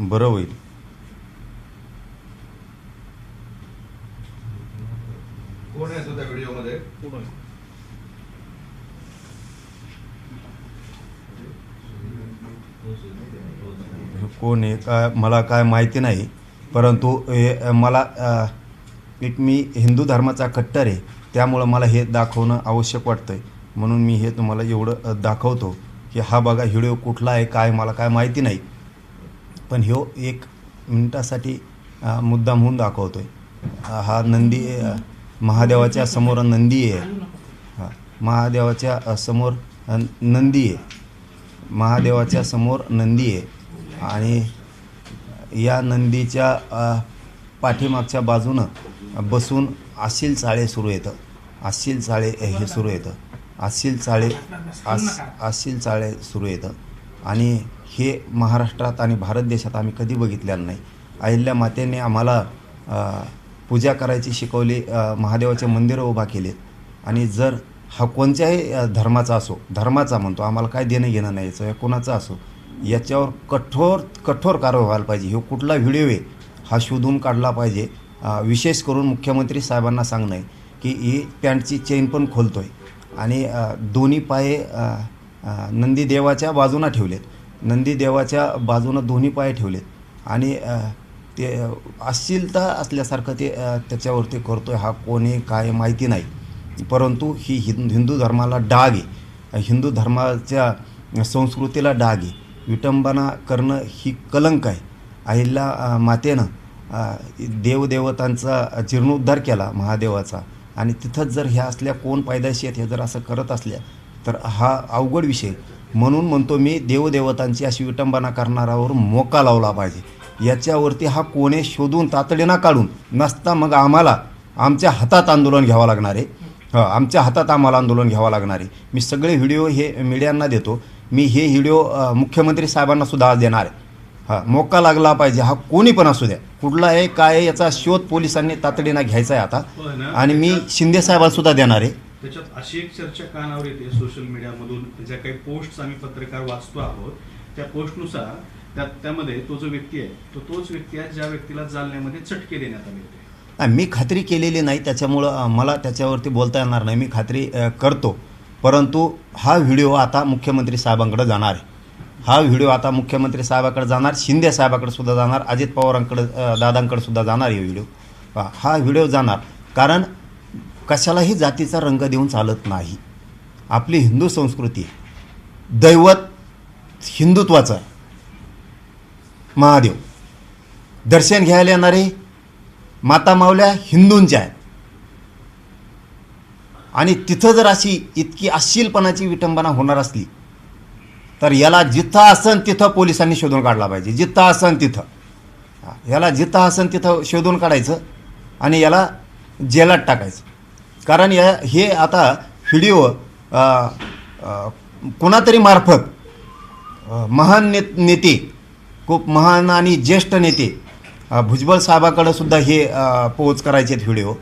बरं होईल. कोण आहे तो त्या व्हिडिओमध्ये? कोण आहे काय मला काय माहिती नाही, परंतु हे मला मी हिंदू धर्माचा कट्टर आहे, त्यामुळं मला हे दाखवणं आवश्यक वाटतं आहे. म्हणून मी हे तुम्हाला एवढं दाखवतो की हा बघा व्हिडिओ कुठला आहे काय मला काय माहिती नाही, पण ह्यो 1 मिनिटासाठी मुद्दाम म्हणून दाखवतो आहे. हा नंदी महादेवाच्या समोर नंदी आहे. महादेवाच्या समोर नंदी आहे. महादेवाच्या समोर नंदी आहे आणि या नंदीच्या पाठीमागच्या बाजूनं बसून अश्लील चाळे सुरू येतं. अश्लील चाळे हे सुरू येतं. अश्लील चाळे सुरू येतं आणि हे महाराष्ट्रात आणि भारत देशात आम्ही कधी बघितलेलं नाही. अहिल्या मातेने आम्हाला पूजा करायची शिकवली, महादेवाचे मंदिरं उभा केलेत आणि जर हा कोणत्याही धर्माचा असो, धर्माचा म्हणतो आम्हाला काय देणं घेणं नाही याचं, कोणाचा असो, याच्यावर कठोर कारवाई व्हायला पाहिजे. हे कुठला व्हिडिओ आहे हा शोधून काढला पाहिजे. विशेष करून मुख्यमंत्री साहेबांना सांगणं आहे की ही पॅन्टची चेन पण खोलतो आहे आणि दोन्ही पाय नंदीदेवाच्या बाजूनं ठेवलेत. नंदीदेवाच्या बाजूनं दोन्ही पाय ठेवलेत आणि ते अश्लीलता असल्यासारखं ते त्याच्यावरती करतो आहे. हा कोणी काय माहिती नाही, परंतु ही हिंदू धर्माला डाग आहे. हिंदू धर्माच्या संस्कृतीला डाग आहे. विटंबना करणं ही कलंक आहे. अहिल्या मातेनं देवदेवतांचा जीर्णोद्धार केला महादेवाचा आणि तिथंच जर ह्या असल्या कोण पायदाशी आहेत हे जर असं करत असल्या तर हा अवघड विषय. म्हणून म्हणतो मी देवदेवतांची अशी विटंबना करणाऱ्यावर मोका लावला पाहिजे. याच्यावरती हा कोणे शोधून तातडीनं काढून नसता मग आम्हाला आमच्या हातात आंदोलन घ्यावं लागणार आहे. आमच्या हातात आम्हाला आंदोलन घ्यावं लागणार आहे. मी सगळे व्हिडिओ हे मीडियांना देतो. मी हे व्हिडिओ मुख्यमंत्री साहेबांना सुद्धा आज देणार आहे. मोका लागला पाहिजे. हा कोणी पण असू द्या, कुठला आहे काय आहे याचा शोध पोलिसांनी तातडीनं घ्यायचा आहे आता आणि मी शिंदे साहेबांना सुद्धा देणार आहे. त्याच्यात अशी एक चर्चा कानावर येते सोशल मीडियामधून, ज्या काही पोस्ट्स आम्ही पत्रकार वाचतो आहोत त्या पोस्टनुसार त्यामध्ये तो जो व्यक्ती आहे तोच व्यक्ती आहे ज्या व्यक्तीला जालन्यामध्ये चटके देण्यात आले होते. मी खात्री केलेली नाही, त्याच्यामुळं मला त्याच्यावरती बोलता येणार नाही. मी खात्री करतो, परंतु हा व्हिडिओ आता मुख्यमंत्री साहेबांकडे जाणार आहे. हा व्हिडिओ आता मुख्यमंत्री साहेबाकडे जाणार, शिंदे साहेबाकडे सुद्धा जाणार, अजित पवारांकडे दादांकडे सुद्धा जाणार हे व्हिडिओ. हा व्हिडिओ जाणार, कारण कशालाही जातीचा रंग देऊन चालत नाही. आपली हिंदू संस्कृती, दैवत हिंदुत्वाचं महादेव, दर्शन घ्यायला येणारे माता माऊल्या हिंदूंच्या आहेत आणि तिथं जर अशी इतकी अश्लीलपणाची विटंबना होणार असली तर याला जिथं असन तिथं पोलिसांनी शोधून काढला पाहिजे. जिथं असन तिथं याला जिथं असन तिथं शोधून काढायचं आणि याला जेलात टाकायचं. कारण हे आता व्हिडिओ कोणातरी मार्फत महान नेते, खूप महान आणि ज्येष्ठ नेते भुजबळ साहेबाकडे सुद्धा हे पोच करायचे आहेत व्हिडिओ.